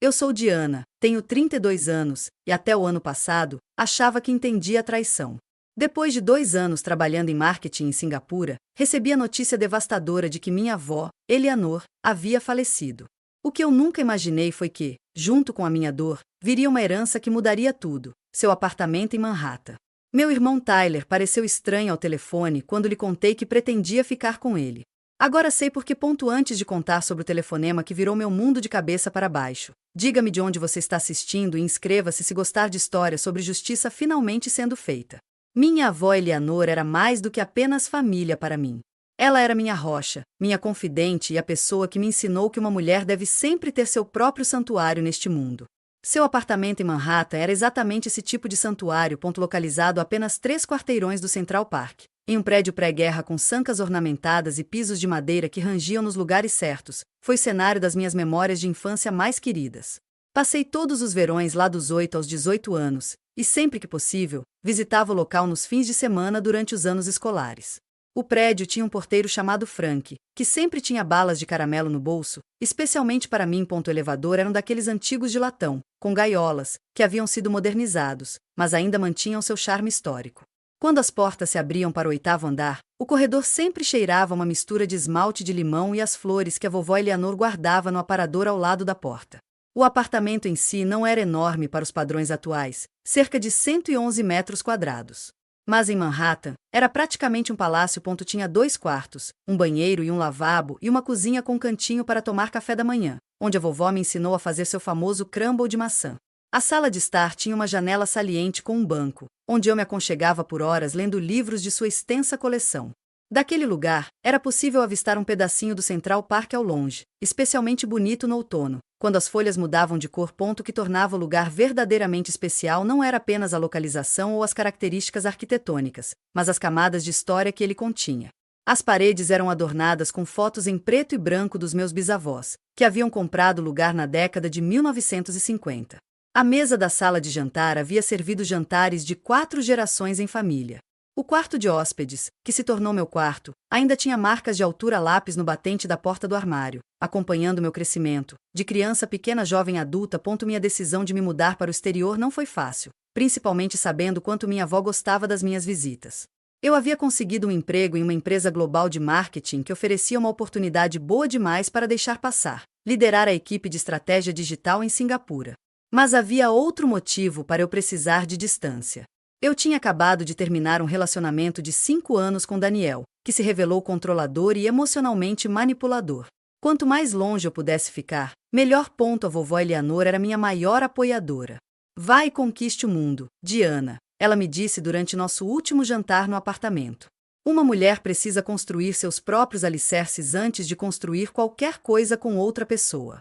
Eu sou Diana, tenho 32 anos, e até o ano passado, achava que entendia a traição. Depois de 2 anos trabalhando em marketing em Singapura, recebi a notícia devastadora de que minha avó, Eleanor, havia falecido. O que eu nunca imaginei foi que, junto com a minha dor, viria uma herança que mudaria tudo: seu apartamento em Manhattan. Meu irmão Tyler pareceu estranho ao telefone quando lhe contei que pretendia ficar com ele. Agora sei por que ponto antes de contar sobre o telefonema que virou meu mundo de cabeça para baixo. Diga-me de onde você está assistindo e inscreva-se se gostar de histórias sobre justiça finalmente sendo feita. Minha avó Eleanor era mais do que apenas família para mim. Ela era minha rocha, minha confidente e a pessoa que me ensinou que uma mulher deve sempre ter seu próprio santuário neste mundo. Seu apartamento em Manhattan era exatamente esse tipo de santuário, localizado a apenas 3 quarteirões do Central Park, em um prédio pré-guerra com sancas ornamentadas e pisos de madeira que rangiam nos lugares certos. Foi cenário das minhas memórias de infância mais queridas. Passei todos os verões lá dos 8 aos 18 anos, e sempre que possível, visitava o local nos fins de semana durante os anos escolares. O prédio tinha um porteiro chamado Frank, que sempre tinha balas de caramelo no bolso, especialmente para mim. O elevador eram daqueles antigos de latão, com gaiolas, que haviam sido modernizados, mas ainda mantinham seu charme histórico. Quando as portas se abriam para o 8º andar, o corredor sempre cheirava uma mistura de esmalte de limão e as flores que a vovó Eleanor guardava no aparador ao lado da porta. O apartamento em si não era enorme para os padrões atuais, cerca de 111 metros quadrados. Mas em Manhattan, era praticamente um palácio. Tinha 2 quartos, um banheiro e um lavabo e uma cozinha com um cantinho para tomar café da manhã, onde a vovó me ensinou a fazer seu famoso crumble de maçã. A sala de estar tinha uma janela saliente com um banco, onde eu me aconchegava por horas lendo livros de sua extensa coleção. Daquele lugar, era possível avistar um pedacinho do Central Park ao longe, especialmente bonito no outono, quando as folhas mudavam de cor. O que tornava o lugar verdadeiramente especial não era apenas a localização ou as características arquitetônicas, mas as camadas de história que ele continha. As paredes eram adornadas com fotos em preto e branco dos meus bisavós, que haviam comprado o lugar na década de 1950. A mesa da sala de jantar havia servido jantares de 4 gerações em família. O quarto de hóspedes, que se tornou meu quarto, ainda tinha marcas de altura lápis no batente da porta do armário, acompanhando meu crescimento, de criança pequena jovem adulta. Minha decisão de me mudar para o exterior não foi fácil, principalmente sabendo quanto minha avó gostava das minhas visitas. Eu havia conseguido um emprego em uma empresa global de marketing que oferecia uma oportunidade boa demais para deixar passar: liderar a equipe de estratégia digital em Singapura. Mas havia outro motivo para eu precisar de distância. Eu tinha acabado de terminar um relacionamento de 5 anos com Daniel, que se revelou controlador e emocionalmente manipulador. Quanto mais longe eu pudesse ficar, melhor. A vovó Eleanor era minha maior apoiadora. Vai e conquiste o mundo, Diana, ela me disse durante nosso último jantar no apartamento. Uma mulher precisa construir seus próprios alicerces antes de construir qualquer coisa com outra pessoa.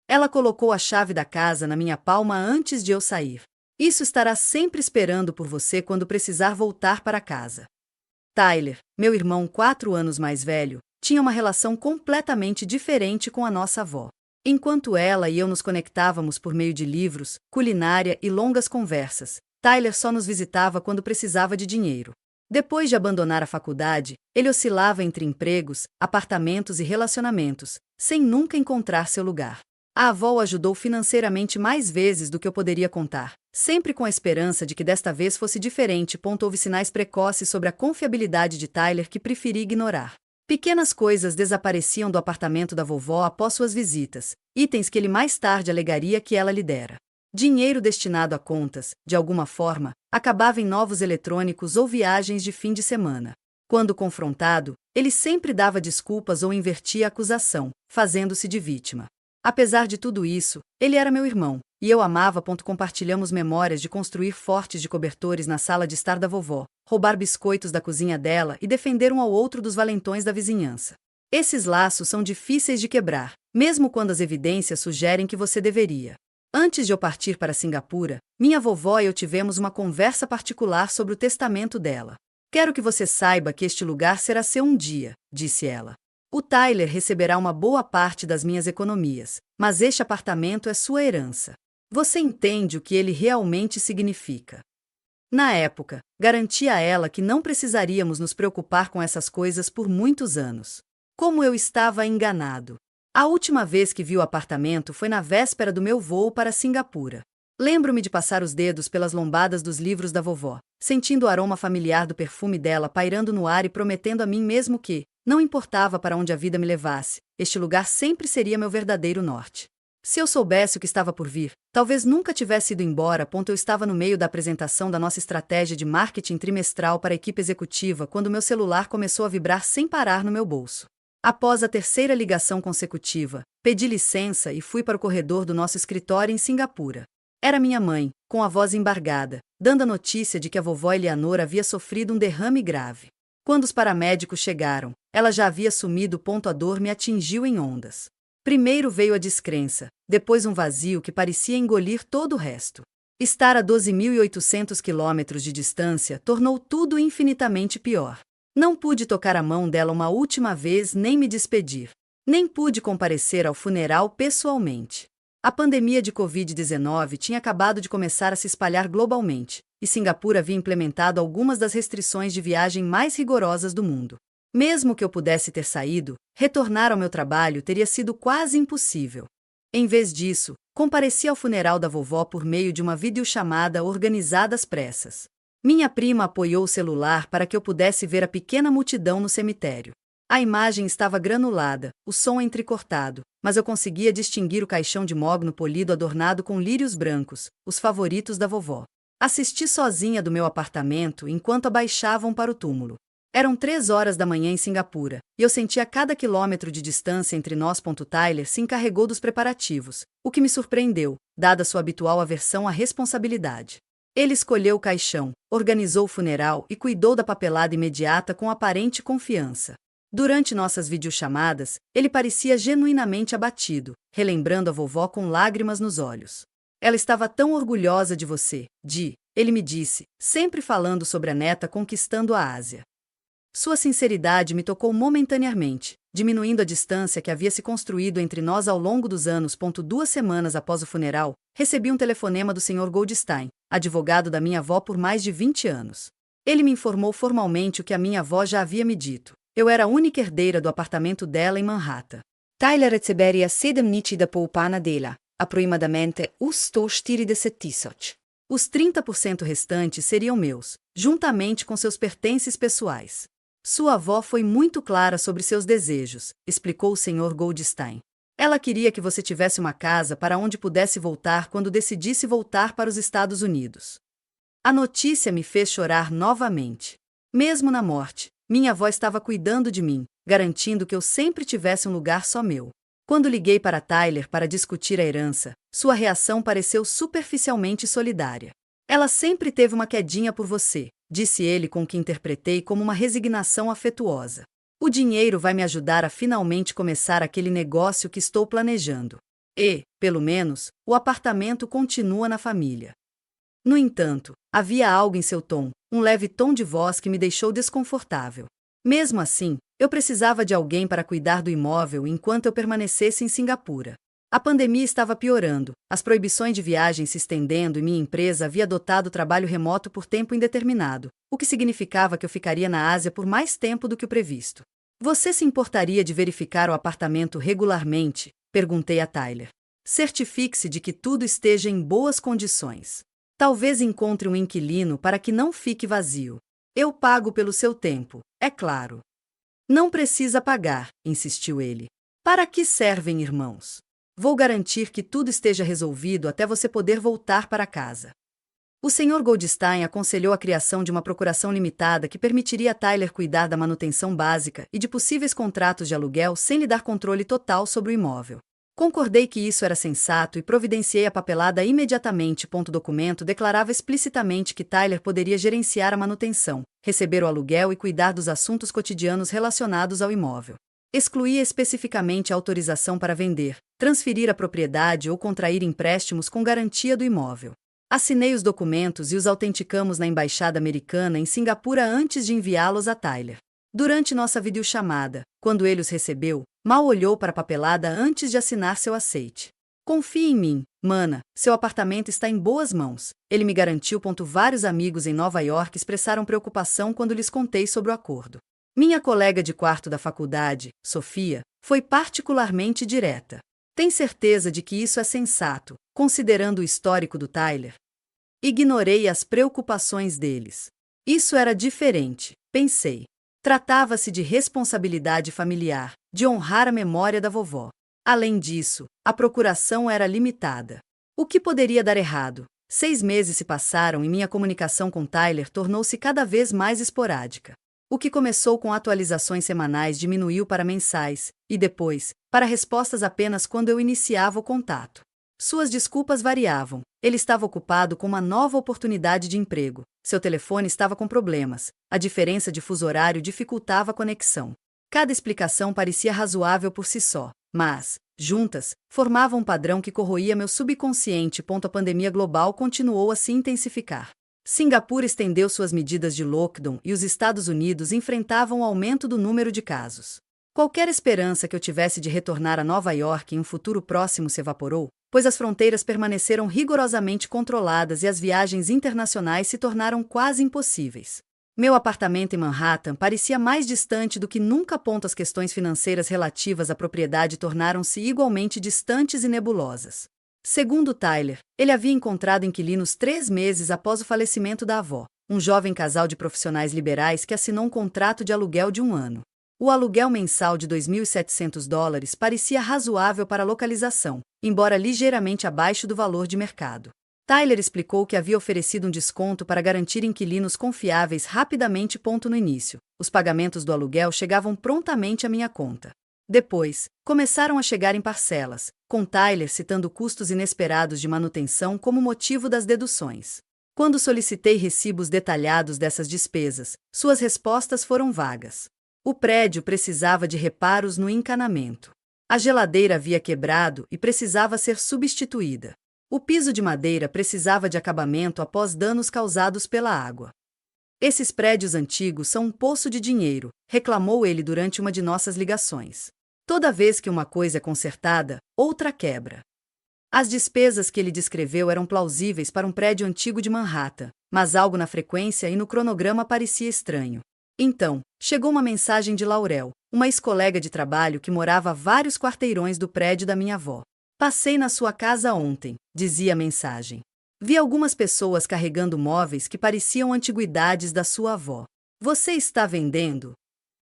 Ela colocou a chave da casa na minha palma antes de eu sair. Isso estará sempre esperando por você quando precisar voltar para casa. Tyler, meu irmão 4 anos mais velho, tinha uma relação completamente diferente com a nossa avó. Enquanto ela e eu nos conectávamos por meio de livros, culinária e longas conversas, Tyler só nos visitava quando precisava de dinheiro. Depois de abandonar a faculdade, ele oscilava entre empregos, apartamentos e relacionamentos, sem nunca encontrar seu lugar. A avó o ajudou financeiramente mais vezes do que eu poderia contar, sempre com a esperança de que desta vez fosse diferente. Houve sinais precoces sobre a confiabilidade de Tyler que preferi ignorar. Pequenas coisas desapareciam do apartamento da vovó após suas visitas, itens que ele mais tarde alegaria que ela lhe dera. Dinheiro destinado a contas, de alguma forma, acabava em novos eletrônicos ou viagens de fim de semana. Quando confrontado, ele sempre dava desculpas ou invertia a acusação, fazendo-se de vítima. Apesar de tudo isso, ele era meu irmão, e eu amava. Compartilhamos memórias de construir fortes de cobertores na sala de estar da vovó, roubar biscoitos da cozinha dela e defender um ao outro dos valentões da vizinhança. Esses laços são difíceis de quebrar, mesmo quando as evidências sugerem que você deveria. Antes de eu partir para Singapura, minha vovó e eu tivemos uma conversa particular sobre o testamento dela. Quero que você saiba que este lugar será seu um dia, disse ela. O Tyler receberá uma boa parte das minhas economias, mas este apartamento é sua herança. Você entende o que ele realmente significa? Na época, garanti a ela que não precisaríamos nos preocupar com essas coisas por muitos anos. Como eu estava enganado! A última vez que vi o apartamento foi na véspera do meu voo para Singapura. Lembro-me de passar os dedos pelas lombadas dos livros da vovó, sentindo o aroma familiar do perfume dela pairando no ar e prometendo a mim mesmo que, não importava para onde a vida me levasse, este lugar sempre seria meu verdadeiro norte. Se eu soubesse o que estava por vir, talvez nunca tivesse ido embora. Eu estava no meio da apresentação da nossa estratégia de marketing trimestral para a equipe executiva quando meu celular começou a vibrar sem parar no meu bolso. Após a terceira ligação consecutiva, pedi licença e fui para o corredor do nosso escritório em Singapura. Era minha mãe, com a voz embargada, dando a notícia de que a vovó Eleanor havia sofrido um derrame grave. Quando os paramédicos chegaram, ela já havia sumido. A dor me atingiu em ondas. Primeiro veio a descrença, depois um vazio que parecia engolir todo o resto. Estar a 12.800 quilômetros de distância tornou tudo infinitamente pior. Não pude tocar a mão dela uma última vez nem me despedir. Nem pude comparecer ao funeral pessoalmente. A pandemia de Covid-19 tinha acabado de começar a se espalhar globalmente, e Singapura havia implementado algumas das restrições de viagem mais rigorosas do mundo. Mesmo que eu pudesse ter saído, retornar ao meu trabalho teria sido quase impossível. Em vez disso, compareci ao funeral da vovó por meio de uma videochamada organizada às pressas. Minha prima apoiou o celular para que eu pudesse ver a pequena multidão no cemitério. A imagem estava granulada, o som entrecortado, mas eu conseguia distinguir o caixão de mogno polido adornado com lírios brancos, os favoritos da vovó. Assisti sozinha do meu apartamento enquanto abaixavam para o túmulo. Eram 3 horas da manhã em Singapura, e eu sentia cada quilômetro de distância entre nós. Tyler se encarregou dos preparativos, o que me surpreendeu, dada sua habitual aversão à responsabilidade. Ele escolheu o caixão, organizou o funeral e cuidou da papelada imediata com aparente confiança. Durante nossas videochamadas, ele parecia genuinamente abatido, relembrando a vovó com lágrimas nos olhos. Ela estava tão orgulhosa de você, Di, ele me disse, sempre falando sobre a neta conquistando a Ásia. Sua sinceridade me tocou momentaneamente, diminuindo a distância que havia se construído entre nós ao longo dos anos. 2 semanas após o funeral, recebi um telefonema do Sr. Goldstein, advogado da minha avó por mais de 20 anos. Ele me informou formalmente o que a minha avó já havia me dito. Eu era a única herdeira do apartamento dela em Manhattan. Tyler receberia 7 da poupana dela, aproximadamente os 147.000. Os 30% restantes seriam meus, juntamente com seus pertences pessoais. Sua avó foi muito clara sobre seus desejos, explicou o Sr. Goldstein. Ela queria que você tivesse uma casa para onde pudesse voltar quando decidisse voltar para os Estados Unidos. A notícia me fez chorar novamente. Mesmo na morte, minha avó estava cuidando de mim, garantindo que eu sempre tivesse um lugar só meu. Quando liguei para Tyler para discutir a herança, sua reação pareceu superficialmente solidária. Ela sempre teve uma quedinha por você, disse ele com o que interpretei como uma resignação afetuosa. O dinheiro vai me ajudar a finalmente começar aquele negócio que estou planejando. E, pelo menos, o apartamento continua na família. No entanto, havia algo em seu tom, um leve tom de voz que me deixou desconfortável. Mesmo assim, eu precisava de alguém para cuidar do imóvel enquanto eu permanecesse em Singapura. A pandemia estava piorando, as proibições de viagem se estendendo e minha empresa havia adotado trabalho remoto por tempo indeterminado, o que significava que eu ficaria na Ásia por mais tempo do que o previsto. Você se importaria de verificar o apartamento regularmente? Perguntei a Tyler. Certifique-se de que tudo esteja em boas condições. Talvez encontre um inquilino para que não fique vazio. Eu pago pelo seu tempo, é claro. Não precisa pagar, insistiu ele. Para que servem irmãos? Vou garantir que tudo esteja resolvido até você poder voltar para casa. O Sr. Goldstein aconselhou a criação de uma procuração limitada que permitiria a Tyler cuidar da manutenção básica e de possíveis contratos de aluguel sem lhe dar controle total sobre o imóvel. Concordei que isso era sensato e providenciei a papelada imediatamente. O documento declarava explicitamente que Tyler poderia gerenciar a manutenção, receber o aluguel e cuidar dos assuntos cotidianos relacionados ao imóvel. Excluía especificamente a autorização para vender, transferir a propriedade ou contrair empréstimos com garantia do imóvel. Assinei os documentos e os autenticamos na embaixada americana em Singapura antes de enviá-los a Tyler. Durante nossa videochamada, quando ele os recebeu, mal olhou para a papelada antes de assinar seu aceite. Confie em mim, mana, seu apartamento está em boas mãos, ele me garantiu. Vários amigos em Nova York expressaram preocupação quando lhes contei sobre o acordo. Minha colega de quarto da faculdade, Sofia, foi particularmente direta. Tem certeza de que isso é sensato, considerando o histórico do Tyler? Ignorei as preocupações deles. Isso era diferente, pensei. Tratava-se de responsabilidade familiar, de honrar a memória da vovó. Além disso, a procuração era limitada. O que poderia dar errado? 6 meses se passaram e minha comunicação com Tyler tornou-se cada vez mais esporádica. O que começou com atualizações semanais diminuiu para mensais, e depois, para respostas apenas quando eu iniciava o contato. Suas desculpas variavam. Ele estava ocupado com uma nova oportunidade de emprego, seu telefone estava com problemas, a diferença de fuso horário dificultava a conexão. Cada explicação parecia razoável por si só, mas, juntas, formavam um padrão que corroía meu subconsciente. A pandemia global continuou a se intensificar. Singapura estendeu suas medidas de lockdown e os Estados Unidos enfrentavam o aumento do número de casos. Qualquer esperança que eu tivesse de retornar a Nova York em um futuro próximo se evaporou, pois as fronteiras permaneceram rigorosamente controladas e as viagens internacionais se tornaram quase impossíveis. Meu apartamento em Manhattan parecia mais distante do que nunca. As questões financeiras relativas à propriedade tornaram-se igualmente distantes e nebulosas. Segundo Tyler, ele havia encontrado inquilinos 3 meses após o falecimento da avó, um jovem casal de profissionais liberais que assinou um contrato de aluguel de 1 ano. O aluguel mensal de $2.700 parecia razoável para a localização, embora ligeiramente abaixo do valor de mercado. Tyler explicou que havia oferecido um desconto para garantir inquilinos confiáveis rapidamente. No início, os pagamentos do aluguel chegavam prontamente à minha conta. Depois, começaram a chegar em parcelas, com Tyler citando custos inesperados de manutenção como motivo das deduções. Quando solicitei recibos detalhados dessas despesas, suas respostas foram vagas. O prédio precisava de reparos no encanamento. A geladeira havia quebrado e precisava ser substituída. O piso de madeira precisava de acabamento após danos causados pela água. Esses prédios antigos são um poço de dinheiro, reclamou ele durante uma de nossas ligações. Toda vez que uma coisa é consertada, outra quebra. As despesas que ele descreveu eram plausíveis para um prédio antigo de Manhattan, mas algo na frequência e no cronograma parecia estranho. Então, chegou uma mensagem de Laurel, uma ex-colega de trabalho que morava a vários quarteirões do prédio da minha avó. Passei na sua casa ontem, dizia a mensagem. Vi algumas pessoas carregando móveis que pareciam antiguidades da sua avó. Você está vendendo?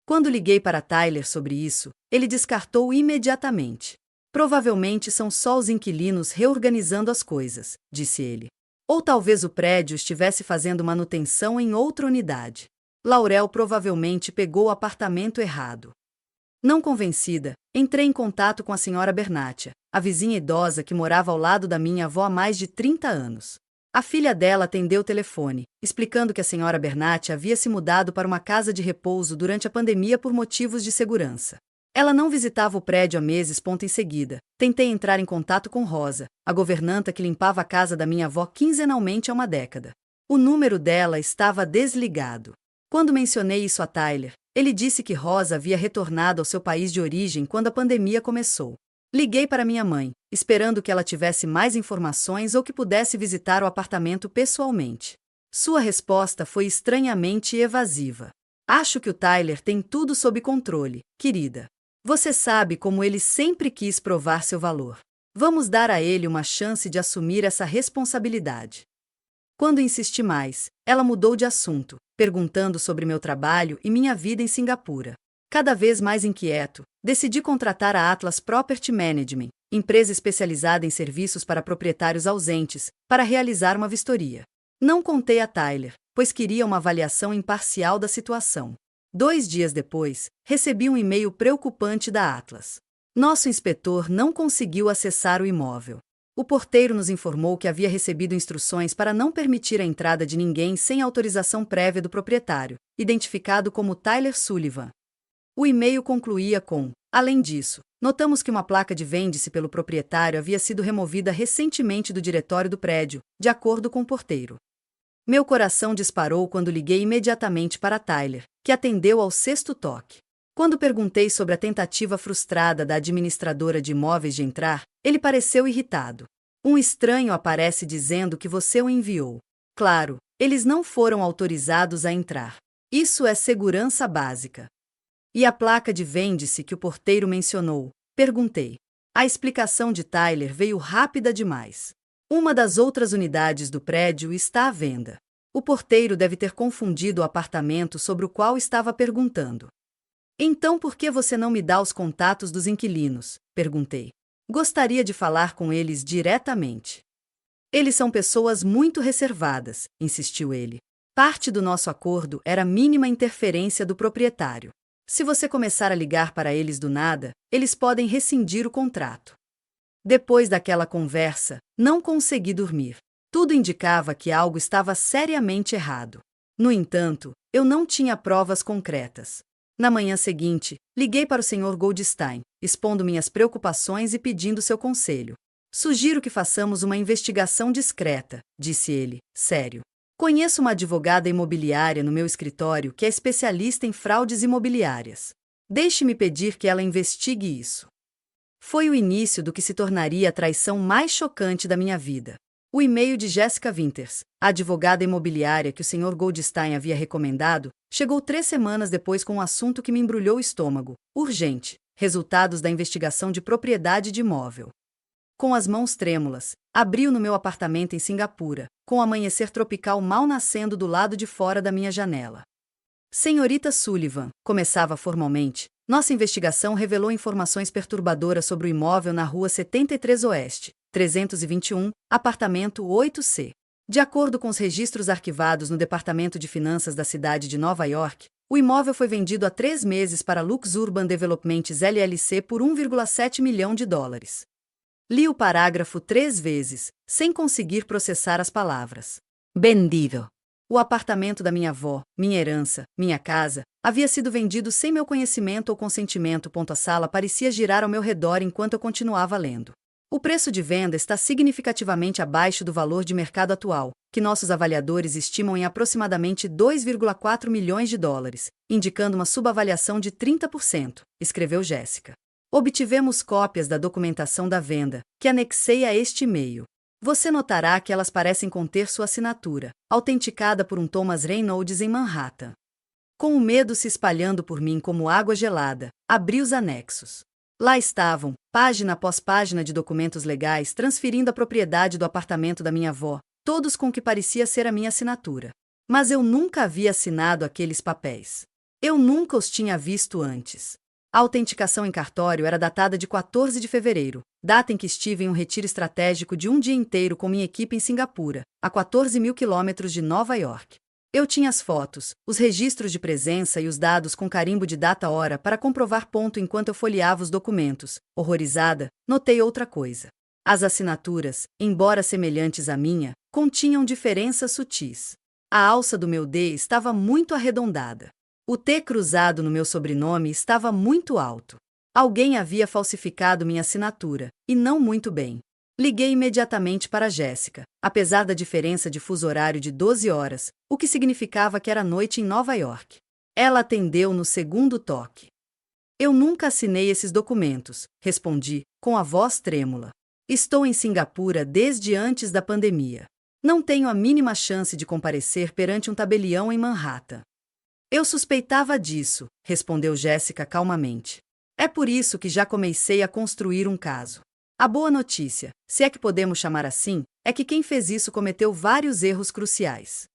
Quando liguei para Tyler sobre isso, ele descartou imediatamente. Provavelmente são só os inquilinos reorganizando as coisas, disse ele. Ou talvez o prédio estivesse fazendo manutenção em outra unidade. Laurel provavelmente pegou o apartamento errado. Não convencida, entrei em contato com a senhora Bernatia, a vizinha idosa que morava ao lado da minha avó há mais de 30 anos. A filha dela atendeu o telefone, explicando que a senhora Bernatia havia se mudado para uma casa de repouso durante a pandemia por motivos de segurança. Ela não visitava o prédio há meses. Em seguida, tentei entrar em contato com Rosa, a governanta que limpava a casa da minha avó quinzenalmente há uma década. O número dela estava desligado. Quando mencionei isso a Tyler, ele disse que Rosa havia retornado ao seu país de origem quando a pandemia começou. Liguei para minha mãe, esperando que ela tivesse mais informações ou que pudesse visitar o apartamento pessoalmente. Sua resposta foi estranhamente evasiva. Acho que o Tyler tem tudo sob controle, querida. Você sabe como ele sempre quis provar seu valor. Vamos dar a ele uma chance de assumir essa responsabilidade. Quando insisti mais, ela mudou de assunto, perguntando sobre meu trabalho e minha vida em Singapura. Cada vez mais inquieto, decidi contratar a Atlas Property Management, empresa especializada em serviços para proprietários ausentes, para realizar uma vistoria. Não contei a Tyler, pois queria uma avaliação imparcial da situação. 2 dias depois, recebi um e-mail preocupante da Atlas. Nosso inspetor não conseguiu acessar o imóvel. O porteiro nos informou que havia recebido instruções para não permitir a entrada de ninguém sem autorização prévia do proprietário, identificado como Tyler Sullivan. O e-mail concluía com: além disso, notamos que uma placa de vende-se pelo proprietário havia sido removida recentemente do diretório do prédio, de acordo com o porteiro. Meu coração disparou quando liguei imediatamente para Tyler, que atendeu ao 6º toque. Quando perguntei sobre a tentativa frustrada da administradora de imóveis de entrar, ele pareceu irritado. Um estranho aparece dizendo que você o enviou. Claro, eles não foram autorizados a entrar. Isso é segurança básica. E a placa de vende-se que o porteiro mencionou? Perguntei. A explicação de Tyler veio rápida demais. Uma das outras unidades do prédio está à venda. O porteiro deve ter confundido o apartamento sobre o qual estava perguntando. Então por que você não me dá os contatos dos inquilinos? Perguntei. Gostaria de falar com eles diretamente. Eles são pessoas muito reservadas, insistiu ele. Parte do nosso acordo era a mínima interferência do proprietário. Se você começar a ligar para eles do nada, eles podem rescindir o contrato. Depois daquela conversa, não consegui dormir. Tudo indicava que algo estava seriamente errado. No entanto, eu não tinha provas concretas. Na manhã seguinte, liguei para o Sr. Goldstein, expondo minhas preocupações e pedindo seu conselho. Sugiro que façamos uma investigação discreta, disse ele, sério. Conheço uma advogada imobiliária no meu escritório que é especialista em fraudes imobiliárias. Deixe-me pedir que ela investigue isso. Foi o início do que se tornaria a traição mais chocante da minha vida. O e-mail de Jessica Winters, a advogada imobiliária que o Sr. Goldstein havia recomendado, chegou 3 semanas depois com um assunto que me embrulhou o estômago. Urgente. Resultados da investigação de propriedade de imóvel. Com as mãos trêmulas, abri-o no meu apartamento em Singapura, com o amanhecer tropical mal nascendo do lado de fora da minha janela. Senhorita Sullivan, começava formalmente, nossa investigação revelou informações perturbadoras sobre o imóvel na Rua 73 Oeste, 321, apartamento 8C. De acordo com os registros arquivados no Departamento de Finanças da cidade de Nova York, o imóvel foi vendido há 3 meses para Lux Urban Developments LLC por $1,7 milhão. Li o parágrafo 3 vezes, sem conseguir processar as palavras. Vendido. O apartamento da minha avó, minha herança, minha casa, havia sido vendido sem meu conhecimento ou consentimento. A sala parecia girar ao meu redor enquanto eu continuava lendo. O preço de venda está significativamente abaixo do valor de mercado atual, que nossos avaliadores estimam em aproximadamente $2,4 milhões, indicando uma subavaliação de 30%, escreveu Jessica. Obtivemos cópias da documentação da venda, que anexei a este e-mail. Você notará que elas parecem conter sua assinatura, autenticada por um Thomas Reynolds em Manhattan. Com o medo se espalhando por mim como água gelada, abri os anexos. Lá estavam, página após página de documentos legais transferindo a propriedade do apartamento da minha avó, todos com o que parecia ser a minha assinatura. Mas eu nunca havia assinado aqueles papéis. Eu nunca os tinha visto antes. A autenticação em cartório era datada de 14 de fevereiro, data em que estive em um retiro estratégico de um dia inteiro com minha equipe em Singapura, a 14.000 quilômetros de Nova York. Eu tinha as fotos, os registros de presença e os dados com carimbo de data-hora para comprovar ponto enquanto eu folheava os documentos. Horrorizada, notei outra coisa. As assinaturas, embora semelhantes à minha, continham diferenças sutis. A alça do meu D estava muito arredondada. O T cruzado no meu sobrenome estava muito alto. Alguém havia falsificado minha assinatura, e não muito bem. Liguei imediatamente para Jessica, apesar da diferença de fuso horário de 12 horas, o que significava que era noite em Nova York. Ela atendeu no segundo toque. Eu nunca assinei esses documentos, respondi, com a voz trêmula. Estou em Singapura desde antes da pandemia. Não tenho a mínima chance de comparecer perante um tabelião em Manhattan. Eu suspeitava disso, respondeu Jessica calmamente. É por isso que já comecei a construir um caso. A boa notícia, se é que podemos chamar assim, é que quem fez isso cometeu vários erros cruciais.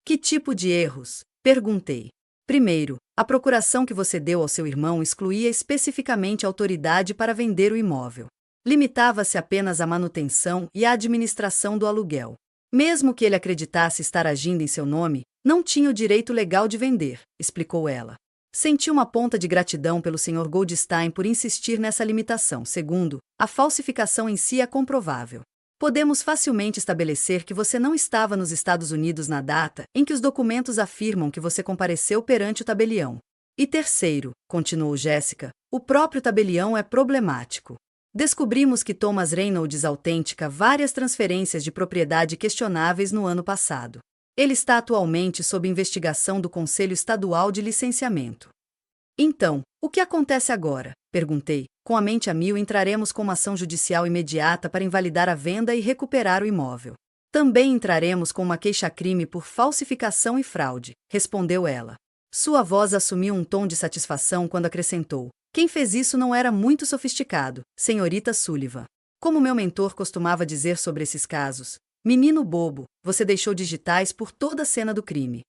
Que tipo de erros? Perguntei. Primeiro, a procuração que você deu ao seu irmão excluía especificamente a autoridade para vender o imóvel. Limitava-se apenas à manutenção e à administração do aluguel. Mesmo que ele acreditasse estar agindo em seu nome, não tinha o direito legal de vender, explicou ela. Senti uma ponta de gratidão pelo Sr. Goldstein por insistir nessa limitação. Segundo, a falsificação em si é comprovável. Podemos facilmente estabelecer que você não estava nos Estados Unidos na data em que os documentos afirmam que você compareceu perante o tabelião. E terceiro, continuou Jessica, o próprio tabelião é problemático. Descobrimos que Thomas Reynolds autentica várias transferências de propriedade questionáveis no ano passado. Ele está atualmente sob investigação do Conselho Estadual de Licenciamento. Então, o que acontece agora? Perguntei. Com a mente a mil, entraremos com uma ação judicial imediata para invalidar a venda e recuperar o imóvel. Também entraremos com uma queixa-crime por falsificação e fraude, respondeu ela. Sua voz assumiu um tom de satisfação quando acrescentou: quem fez isso não era muito sofisticado, senhorita Sullivan. Como meu mentor costumava dizer sobre esses casos, menino bobo, você deixou digitais por toda a cena do crime.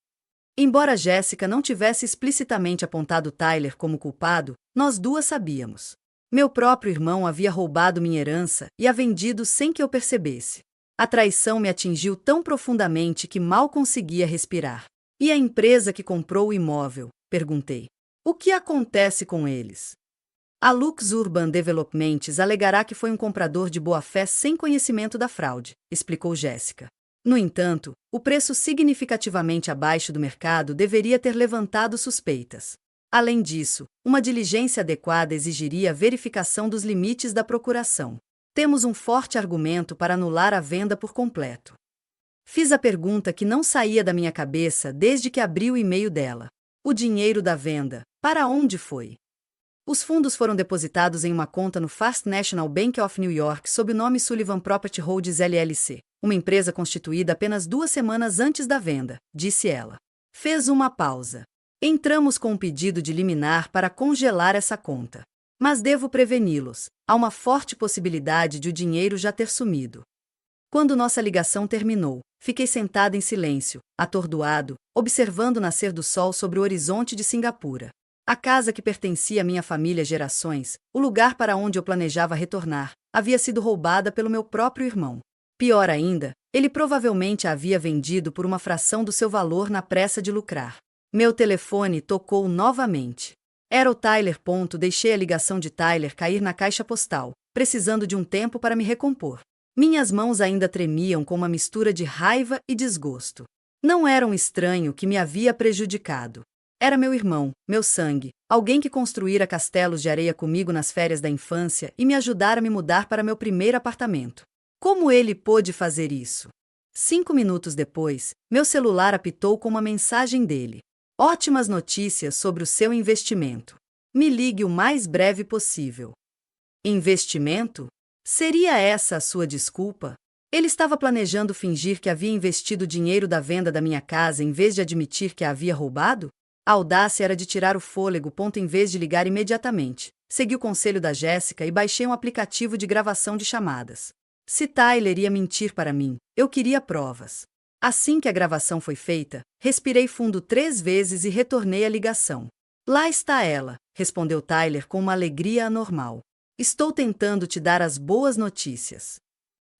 Embora Jessica não tivesse explicitamente apontado Tyler como culpado, nós duas sabíamos. Meu próprio irmão havia roubado minha herança e a vendido sem que eu percebesse. A traição me atingiu tão profundamente que mal conseguia respirar. E a empresa que comprou o imóvel? Perguntei. O que acontece com eles? A Lux Urban Developments alegará que foi um comprador de boa-fé sem conhecimento da fraude, explicou Jessica. No entanto, o preço significativamente abaixo do mercado deveria ter levantado suspeitas. Além disso, uma diligência adequada exigiria a verificação dos limites da procuração. Temos um forte argumento para anular a venda por completo. Fiz a pergunta que não saía da minha cabeça desde que abri o e-mail dela. O dinheiro da venda, para onde foi? Os fundos foram depositados em uma conta no First National Bank of New York sob o nome Sullivan Property Holdings LLC, uma empresa constituída apenas 2 semanas antes da venda, disse ela. Fez uma pausa. Entramos com um pedido de liminar para congelar essa conta. Mas devo preveni-los, há uma forte possibilidade de o dinheiro já ter sumido. Quando nossa ligação terminou, fiquei sentada em silêncio, atordoado, observando o nascer do sol sobre o horizonte de Singapura. A casa que pertencia à minha família há gerações, o lugar para onde eu planejava retornar, havia sido roubada pelo meu próprio irmão. Pior ainda, ele provavelmente a havia vendido por uma fração do seu valor na pressa de lucrar. Meu telefone tocou novamente. Era o Tyler. Deixei a ligação de Tyler cair na caixa postal, precisando de um tempo para me recompor. Minhas mãos ainda tremiam com uma mistura de raiva e desgosto. Não era um estranho que me havia prejudicado. Era meu irmão, meu sangue, alguém que construíra castelos de areia comigo nas férias da infância e me ajudara a me mudar para meu primeiro apartamento. Como ele pôde fazer isso? 5 minutos depois, meu celular apitou com uma mensagem dele. Ótimas notícias sobre o seu investimento. Me ligue o mais breve possível. Investimento? Seria essa a sua desculpa? Ele estava planejando fingir que havia investido o dinheiro da venda da minha casa em vez de admitir que a havia roubado? A audácia era de tirar o fôlego. Em vez de ligar imediatamente, segui o conselho da Jéssica e baixei um aplicativo de gravação de chamadas. Se Tyler ia mentir para mim, eu queria provas. Assim que a gravação foi feita, respirei fundo 3 vezes e retornei a ligação. Lá está ela, respondeu Tyler com uma alegria anormal. Estou tentando te dar as boas notícias.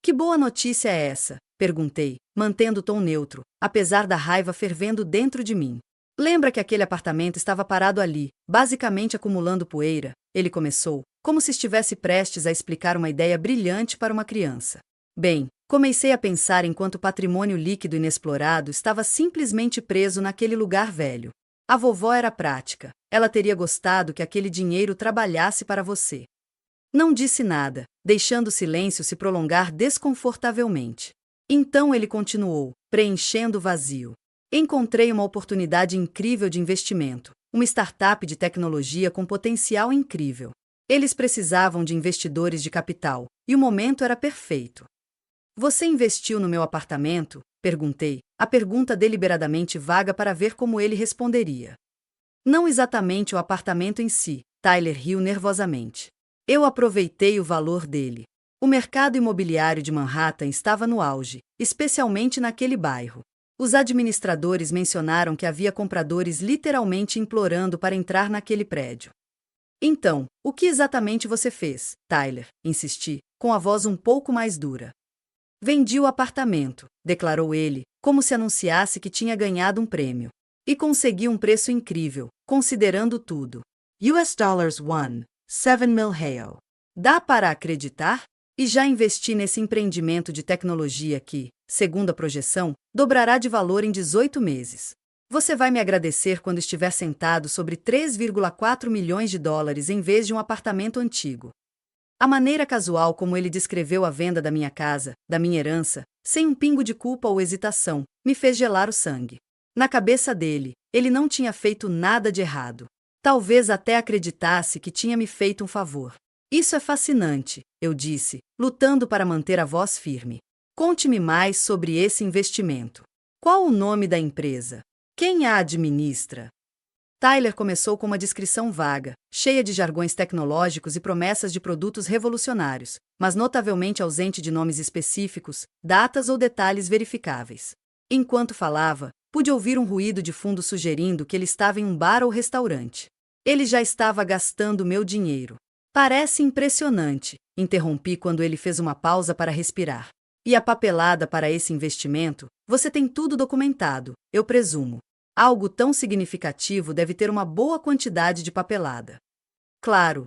Que boa notícia é essa? Perguntei, mantendo o tom neutro, apesar da raiva fervendo dentro de mim. Lembra que aquele apartamento estava parado ali, basicamente acumulando poeira? Ele começou, como se estivesse prestes a explicar uma ideia brilhante para uma criança. Bem, comecei a pensar enquanto o patrimônio líquido inexplorado estava simplesmente preso naquele lugar velho. A vovó era prática, ela teria gostado que aquele dinheiro trabalhasse para você. Não disse nada, deixando o silêncio se prolongar desconfortavelmente. Então ele continuou, preenchendo o vazio. Encontrei uma oportunidade incrível de investimento, uma startup de tecnologia com potencial incrível. Eles precisavam de investidores de capital, e o momento era perfeito. Você investiu no meu apartamento? Perguntei, a pergunta deliberadamente vaga para ver como ele responderia. Não exatamente o apartamento em si, Tyler riu nervosamente. Eu aproveitei o valor dele. O mercado imobiliário de Manhattan estava no auge, especialmente naquele bairro. Os administradores mencionaram que havia compradores literalmente implorando para entrar naquele prédio. Então, o que exatamente você fez, Tyler? Insisti, com a voz um pouco mais dura. Vendi o apartamento, declarou ele, como se anunciasse que tinha ganhado um prêmio. E consegui um preço incrível, considerando tudo. $7 mil. Dá para acreditar? E já investi nesse empreendimento de tecnologia que, segundo a projeção, dobrará de valor em 18 meses. Você vai me agradecer quando estiver sentado sobre $3,4 milhões em vez de um apartamento antigo. A maneira casual como ele descreveu a venda da minha casa, da minha herança, sem um pingo de culpa ou hesitação, me fez gelar o sangue. Na cabeça dele, ele não tinha feito nada de errado. Talvez até acreditasse que tinha me feito um favor. Isso é fascinante, eu disse, lutando para manter a voz firme. Conte-me mais sobre esse investimento. Qual o nome da empresa? Quem a administra? Tyler começou com uma descrição vaga, cheia de jargões tecnológicos e promessas de produtos revolucionários, mas notavelmente ausente de nomes específicos, datas ou detalhes verificáveis. Enquanto falava, pude ouvir um ruído de fundo sugerindo que ele estava em um bar ou restaurante. Ele já estava gastando meu dinheiro. Parece impressionante, interrompi quando ele fez uma pausa para respirar. E a papelada para esse investimento? Você tem tudo documentado, eu presumo. Algo tão significativo deve ter uma boa quantidade de papelada. Claro,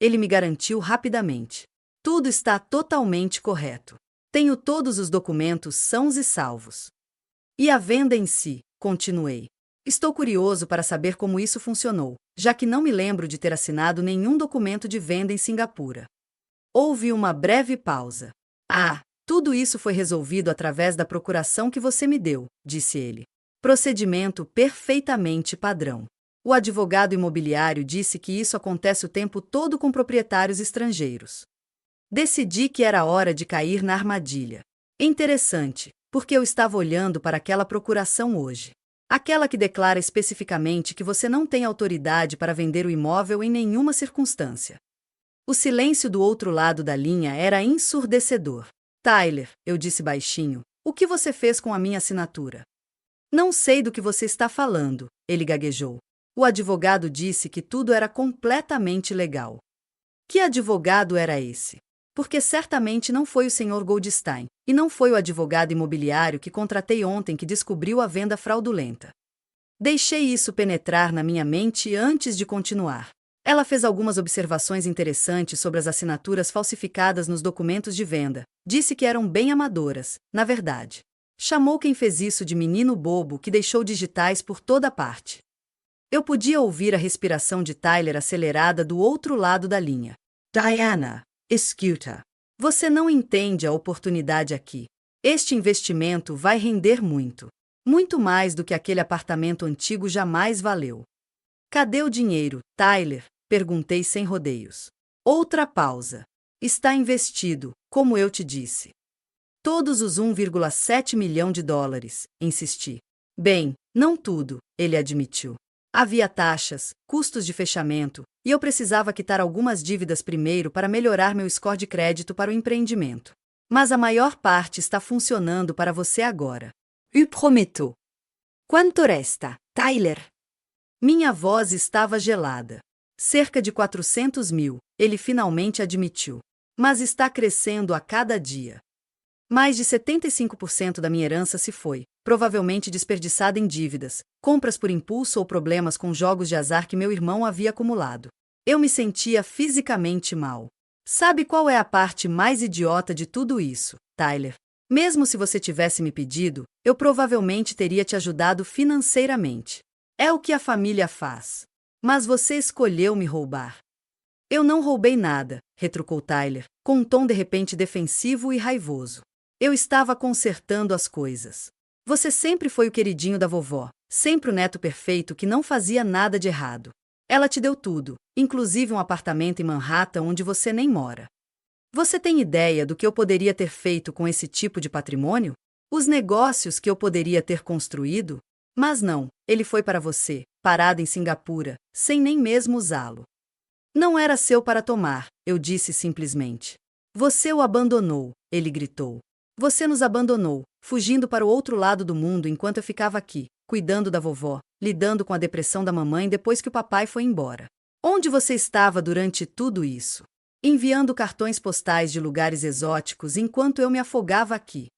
ele me garantiu rapidamente. Tudo está totalmente correto. Tenho todos os documentos sãos e salvos. E a venda em si, continuei. Estou curioso para saber como isso funcionou, já que não me lembro de ter assinado nenhum documento de venda em Singapura. Houve uma breve pausa. Tudo isso foi resolvido através da procuração que você me deu, disse ele. Procedimento perfeitamente padrão. O advogado imobiliário disse que isso acontece o tempo todo com proprietários estrangeiros. Decidi que era hora de cair na armadilha. Interessante, porque eu estava olhando para aquela procuração hoje. Aquela que declara especificamente que você não tem autoridade para vender o imóvel em nenhuma circunstância. O silêncio do outro lado da linha era ensurdecedor. Tyler, eu disse baixinho, o que você fez com a minha assinatura? Não sei do que você está falando, ele gaguejou. O advogado disse que tudo era completamente legal. Que advogado era esse? Porque certamente não foi o Sr. Goldstein, e não foi o advogado imobiliário que contratei ontem que descobriu a venda fraudulenta. Deixei isso penetrar na minha mente antes de continuar. Ela fez algumas observações interessantes sobre as assinaturas falsificadas nos documentos de venda. Disse que eram bem amadoras, na verdade. Chamou quem fez isso de menino bobo que deixou digitais por toda parte. Eu podia ouvir a respiração de Tyler acelerada do outro lado da linha. Diana, escuta. Você não entende a oportunidade aqui. Este investimento vai render muito. Muito mais do que aquele apartamento antigo jamais valeu. Cadê o dinheiro, Tyler? Perguntei sem rodeios. Outra pausa. Está investido, como eu te disse. Todos os 1,7 milhão de dólares, insisti. Bem, não tudo, ele admitiu. Havia taxas, custos de fechamento, e eu precisava quitar algumas dívidas primeiro para melhorar meu score de crédito para o empreendimento. Mas a maior parte está funcionando para você agora. Eu prometo. Quanto resta, Tyler? Minha voz estava gelada. Cerca de 400 mil, ele finalmente admitiu. Mas está crescendo a cada dia. Mais de 75% da minha herança se foi, provavelmente desperdiçada em dívidas, compras por impulso ou problemas com jogos de azar que meu irmão havia acumulado. Eu me sentia fisicamente mal. Sabe qual é a parte mais idiota de tudo isso, Tyler? Mesmo se você tivesse me pedido, eu provavelmente teria te ajudado financeiramente. É o que a família faz. Mas você escolheu me roubar. Eu não roubei nada, retrucou Tyler, com um tom de repente defensivo e raivoso. Eu estava consertando as coisas. Você sempre foi o queridinho da vovó, sempre o neto perfeito que não fazia nada de errado. Ela te deu tudo, inclusive um apartamento em Manhattan onde você nem mora. Você tem ideia do que eu poderia ter feito com esse tipo de patrimônio? Os negócios que eu poderia ter construído? Mas não, ele foi para você, parado em Singapura, sem nem mesmo usá-lo. Não era seu para tomar, eu disse simplesmente. Você o abandonou, ele gritou. Você nos abandonou, fugindo para o outro lado do mundo enquanto eu ficava aqui, cuidando da vovó, lidando com a depressão da mamãe depois que o papai foi embora. Onde você estava durante tudo isso? Enviando cartões postais de lugares exóticos enquanto eu me afogava aqui.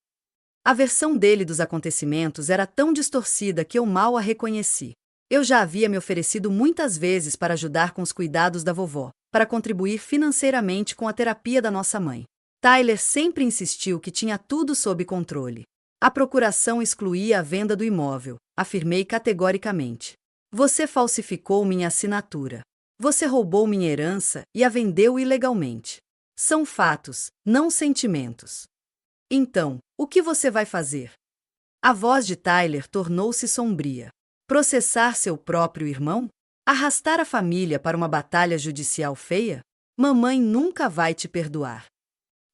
A versão dele dos acontecimentos era tão distorcida que eu mal a reconheci. Eu já havia me oferecido muitas vezes para ajudar com os cuidados da vovó, para contribuir financeiramente com a terapia da nossa mãe. Tyler sempre insistiu que tinha tudo sob controle. A procuração excluía a venda do imóvel, afirmei categoricamente. Você falsificou minha assinatura. Você roubou minha herança e a vendeu ilegalmente. São fatos, não sentimentos. Então, o que você vai fazer? A voz de Tyler tornou-se sombria. Processar seu próprio irmão? Arrastar a família para uma batalha judicial feia? Mamãe nunca vai te perdoar.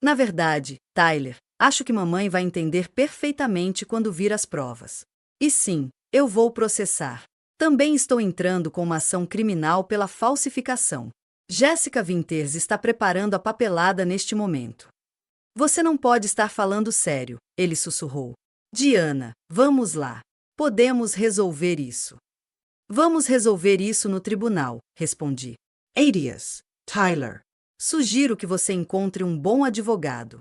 Na verdade, Tyler, acho que mamãe vai entender perfeitamente quando vir as provas. E sim, eu vou processar. Também estou entrando com uma ação criminal pela falsificação. Jessica Winters está preparando a papelada neste momento. Você não pode estar falando sério, ele sussurrou. Diana, vamos lá. Podemos resolver isso. Vamos resolver isso no tribunal, respondi. Adias, Tyler. Sugiro que você encontre um bom advogado.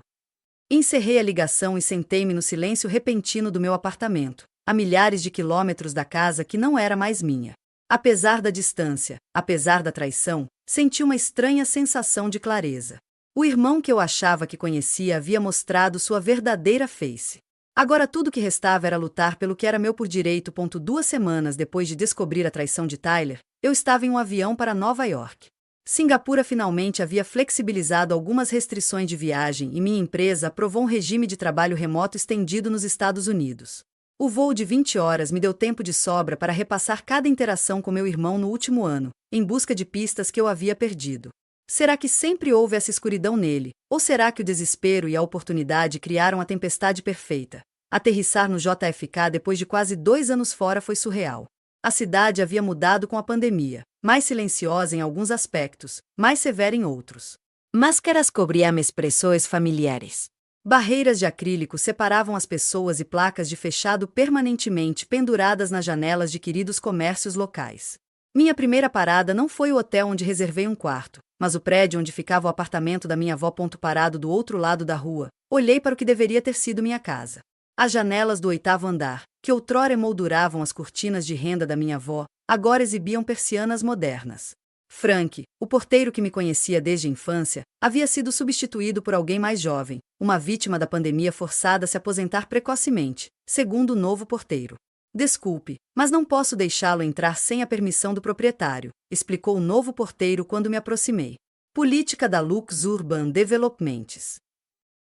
Encerrei a ligação e sentei-me no silêncio repentino do meu apartamento, a milhares de quilômetros da casa que não era mais minha. Apesar da distância, apesar da traição, senti uma estranha sensação de clareza. O irmão que eu achava que conhecia havia mostrado sua verdadeira face. Agora tudo que restava era lutar pelo que era meu por direito. 2 semanas depois de descobrir a traição de Tyler, eu estava em um avião para Nova York. Singapura finalmente havia flexibilizado algumas restrições de viagem e minha empresa aprovou um regime de trabalho remoto estendido nos Estados Unidos. O voo de 20 horas me deu tempo de sobra para repassar cada interação com meu irmão no último ano, em busca de pistas que eu havia perdido. Será que sempre houve essa escuridão nele, ou será que o desespero e a oportunidade criaram a tempestade perfeita? Aterrissar no JFK depois de quase 2 anos fora foi surreal. A cidade havia mudado com a pandemia, mais silenciosa em alguns aspectos, mais severa em outros. Máscaras cobriam expressões familiares. Barreiras de acrílico separavam as pessoas e placas de fechado permanentemente penduradas nas janelas de queridos comércios locais. Minha primeira parada não foi o hotel onde reservei um quarto, mas o prédio onde ficava o apartamento da minha avó. Parado do outro lado da rua, olhei para o que deveria ter sido minha casa. As janelas do 8º andar, que outrora emolduravam as cortinas de renda da minha avó, agora exibiam persianas modernas. Frank, o porteiro que me conhecia desde a infância, havia sido substituído por alguém mais jovem, uma vítima da pandemia forçada a se aposentar precocemente, segundo o novo porteiro. Desculpe, mas não posso deixá-lo entrar sem a permissão do proprietário, explicou o novo porteiro quando me aproximei. Política da Lux Urban Developments.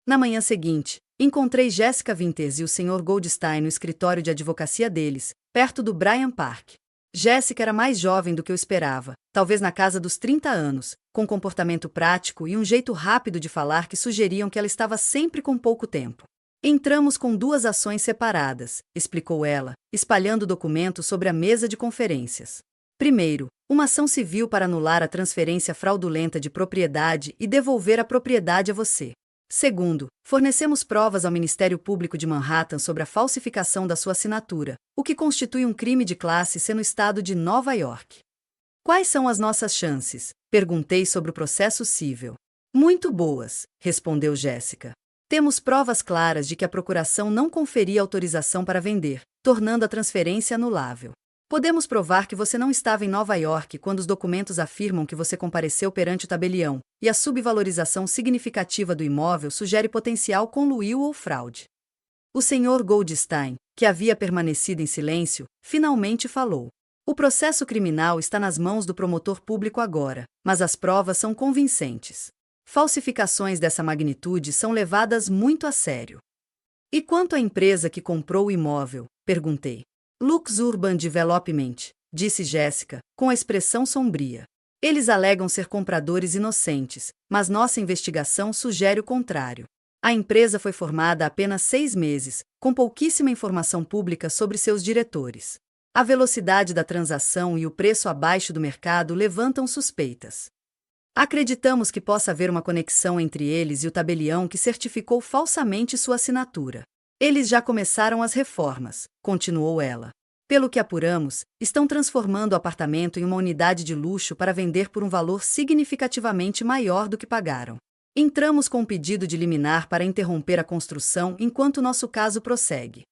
Na manhã seguinte, encontrei Jessica Winters e o Sr. Goldstein no escritório de advocacia deles, perto do Bryant Park. Jessica era mais jovem do que eu esperava, talvez na casa dos 30 anos, com comportamento prático e um jeito rápido de falar que sugeriam que ela estava sempre com pouco tempo. Entramos com 2 ações separadas, explicou ela, espalhando documentos sobre a mesa de conferências. Primeiro, uma ação civil para anular a transferência fraudulenta de propriedade e devolver a propriedade a você. Segundo, fornecemos provas ao Ministério Público de Manhattan sobre a falsificação da sua assinatura, o que constitui um crime de classe C no estado de Nova York. Quais são as nossas chances? Perguntei sobre o processo civil. Muito boas, respondeu Jessica. Temos provas claras de que a procuração não conferia autorização para vender, tornando a transferência anulável. Podemos provar que você não estava em Nova York quando os documentos afirmam que você compareceu perante o tabelião, e a subvalorização significativa do imóvel sugere potencial conluio ou fraude. O Sr. Goldstein, que havia permanecido em silêncio, finalmente falou. O processo criminal está nas mãos do promotor público agora, mas as provas são convincentes. Falsificações dessa magnitude são levadas muito a sério. E quanto à empresa que comprou o imóvel? Perguntei. Lux Urban Development, disse Jessica, com a expressão sombria. Eles alegam ser compradores inocentes, mas nossa investigação sugere o contrário. A empresa foi formada há apenas 6 meses, com pouquíssima informação pública sobre seus diretores. A velocidade da transação e o preço abaixo do mercado levantam suspeitas. Acreditamos que possa haver uma conexão entre eles e o tabelião que certificou falsamente sua assinatura. Eles já começaram as reformas, continuou ela. Pelo que apuramos, estão transformando o apartamento em uma unidade de luxo para vender por um valor significativamente maior do que pagaram. Entramos com um pedido de liminar para interromper a construção enquanto nosso caso prossegue.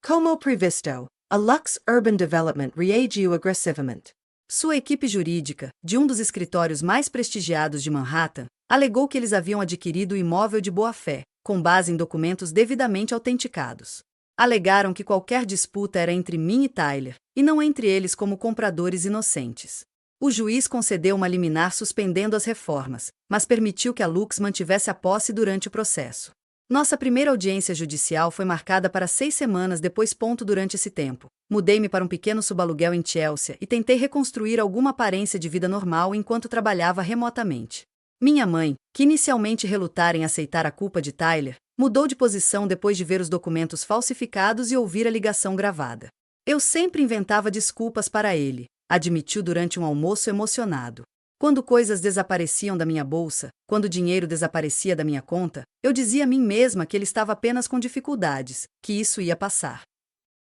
Como previsto, a Lux Urban Development reagiu agressivamente. Sua equipe jurídica, de um dos escritórios mais prestigiados de Manhattan, alegou que eles haviam adquirido o imóvel de boa-fé, com base em documentos devidamente autenticados. Alegaram que qualquer disputa era entre mim e Tyler, e não entre eles como compradores inocentes. O juiz concedeu uma liminar suspendendo as reformas, mas permitiu que a Lux mantivesse a posse durante o processo. Nossa primeira audiência judicial foi marcada para 6 semanas depois. Durante esse tempo, mudei-me para um pequeno subaluguel em Chelsea e tentei reconstruir alguma aparência de vida normal enquanto trabalhava remotamente. Minha mãe, que inicialmente relutara em aceitar a culpa de Tyler, mudou de posição depois de ver os documentos falsificados e ouvir a ligação gravada. Eu sempre inventava desculpas para ele, admitiu durante um almoço emocionado. Quando coisas desapareciam da minha bolsa, quando o dinheiro desaparecia da minha conta, eu dizia a mim mesma que ele estava apenas com dificuldades, que isso ia passar.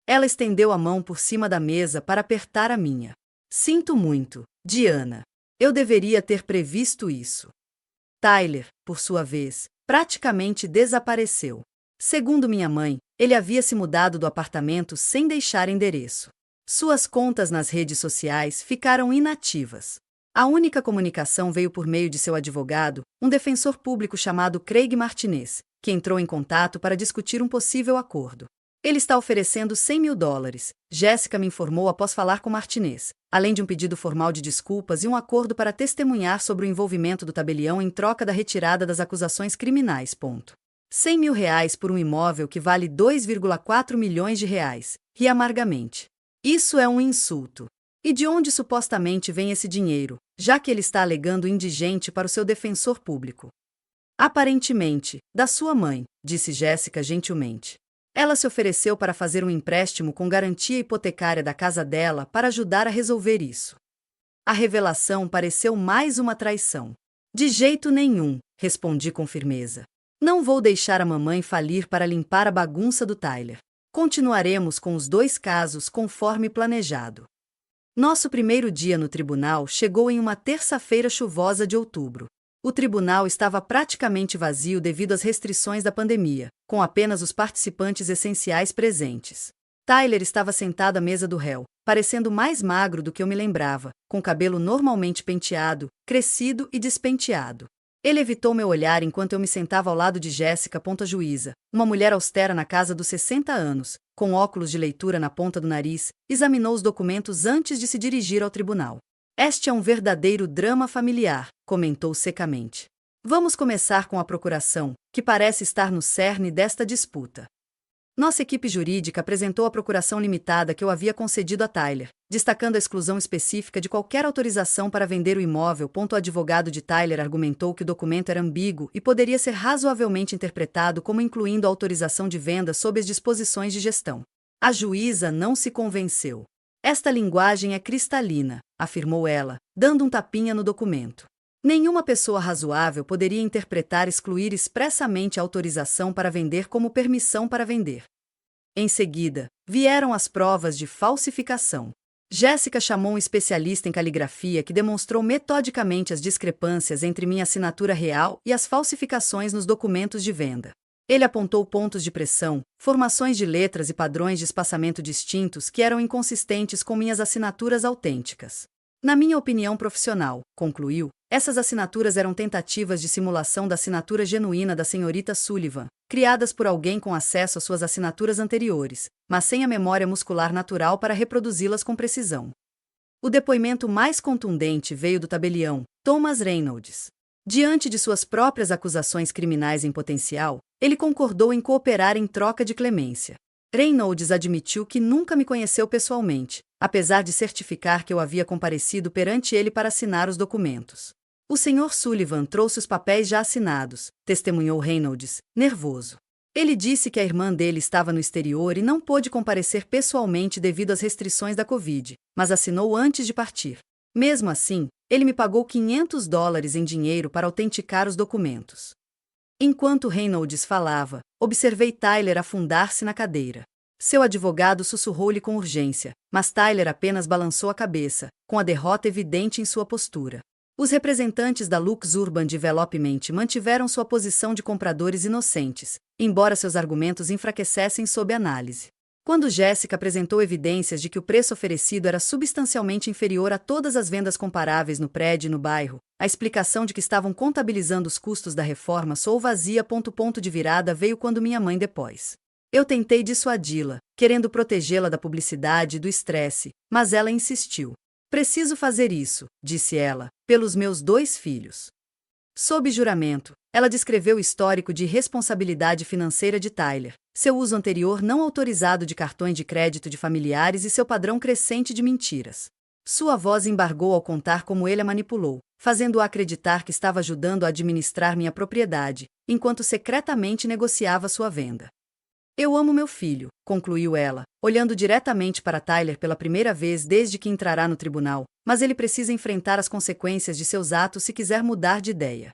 Ela estendeu a mão por cima da mesa para apertar a minha. Sinto muito, Diana. Eu deveria ter previsto isso. Tyler, por sua vez, praticamente desapareceu. Segundo minha mãe, ele havia se mudado do apartamento sem deixar endereço. Suas contas nas redes sociais ficaram inativas. A única comunicação veio por meio de seu advogado, um defensor público chamado Craig Martinez, que entrou em contato para discutir um possível acordo. Ele está oferecendo $100 mil, Jéssica me informou após falar com Martinez, além de um pedido formal de desculpas e um acordo para testemunhar sobre o envolvimento do tabelião em troca da retirada das acusações criminais. R$100 mil por um imóvel que vale R$2,4 milhões, ri amargamente. Isso é um insulto. E de onde supostamente vem esse dinheiro, já que ele está alegando indigente para o seu defensor público? Aparentemente, da sua mãe, disse Jéssica gentilmente. Ela se ofereceu para fazer um empréstimo com garantia hipotecária da casa dela para ajudar a resolver isso. A revelação pareceu mais uma traição. De jeito nenhum, respondi com firmeza. Não vou deixar a mamãe falir para limpar a bagunça do Tyler. Continuaremos com os 2 casos conforme planejado. Nosso primeiro dia no tribunal chegou em uma terça-feira chuvosa de outubro. O tribunal estava praticamente vazio devido às restrições da pandemia, com apenas os participantes essenciais presentes. Tyler estava sentado à mesa do réu, parecendo mais magro do que eu me lembrava, com cabelo normalmente penteado, crescido e despenteado. Ele evitou meu olhar enquanto eu me sentava ao lado de Jéssica, juíza, uma mulher austera na casa dos 60 anos, com óculos de leitura na ponta do nariz, examinou os documentos antes de se dirigir ao tribunal. Este é um verdadeiro drama familiar, comentou secamente. Vamos começar com a procuração, que parece estar no cerne desta disputa. Nossa equipe jurídica apresentou a procuração limitada que eu havia concedido a Tyler, destacando a exclusão específica de qualquer autorização para vender o imóvel. O advogado de Tyler argumentou que o documento era ambíguo e poderia ser razoavelmente interpretado como incluindo a autorização de venda sob as disposições de gestão. A juíza não se convenceu. Esta linguagem é cristalina, afirmou ela, dando um tapinha no documento. Nenhuma pessoa razoável poderia interpretar excluir expressamente a autorização para vender como permissão para vender. Em seguida, vieram as provas de falsificação. Jéssica chamou um especialista em caligrafia que demonstrou metodicamente as discrepâncias entre minha assinatura real e as falsificações nos documentos de venda. Ele apontou pontos de pressão, formações de letras e padrões de espaçamento distintos que eram inconsistentes com minhas assinaturas autênticas. Na minha opinião profissional, concluiu, essas assinaturas eram tentativas de simulação da assinatura genuína da senhorita Sullivan, criadas por alguém com acesso às suas assinaturas anteriores, mas sem a memória muscular natural para reproduzi-las com precisão. O depoimento mais contundente veio do tabelião, Thomas Reynolds. Diante de suas próprias acusações criminais em potencial, ele concordou em cooperar em troca de clemência. Reynolds admitiu que nunca me conheceu pessoalmente, apesar de certificar que eu havia comparecido perante ele para assinar os documentos. O Sr. Sullivan trouxe os papéis já assinados, testemunhou Reynolds, nervoso. Ele disse que a irmã dele estava no exterior e não pôde comparecer pessoalmente devido às restrições da Covid, mas assinou antes de partir. Mesmo assim, ele me pagou $500 em dinheiro para autenticar os documentos. Enquanto Reynolds falava, observei Tyler afundar-se na cadeira. Seu advogado sussurrou-lhe com urgência, mas Tyler apenas balançou a cabeça, com a derrota evidente em sua postura. Os representantes da Lux Urban Development mantiveram sua posição de compradores inocentes, embora seus argumentos enfraquecessem sob análise. Quando Jéssica apresentou evidências de que o preço oferecido era substancialmente inferior a todas as vendas comparáveis no prédio e no bairro, a explicação de que estavam contabilizando os custos da reforma soou vazia. Ponto de virada veio quando minha mãe depôs. Eu tentei dissuadi-la, querendo protegê-la da publicidade e do estresse, mas ela insistiu. Preciso fazer isso, disse ela, pelos meus 2 filhos. Sob juramento, ela descreveu o histórico de responsabilidade financeira de Tyler, seu uso anterior não autorizado de cartões de crédito de familiares e seu padrão crescente de mentiras. Sua voz embargou ao contar como ele a manipulou, fazendo-a acreditar que estava ajudando a administrar minha propriedade, enquanto secretamente negociava sua venda. Eu amo meu filho, concluiu ela, olhando diretamente para Tyler pela primeira vez desde que entrará no tribunal, mas ele precisa enfrentar as consequências de seus atos se quiser mudar de ideia.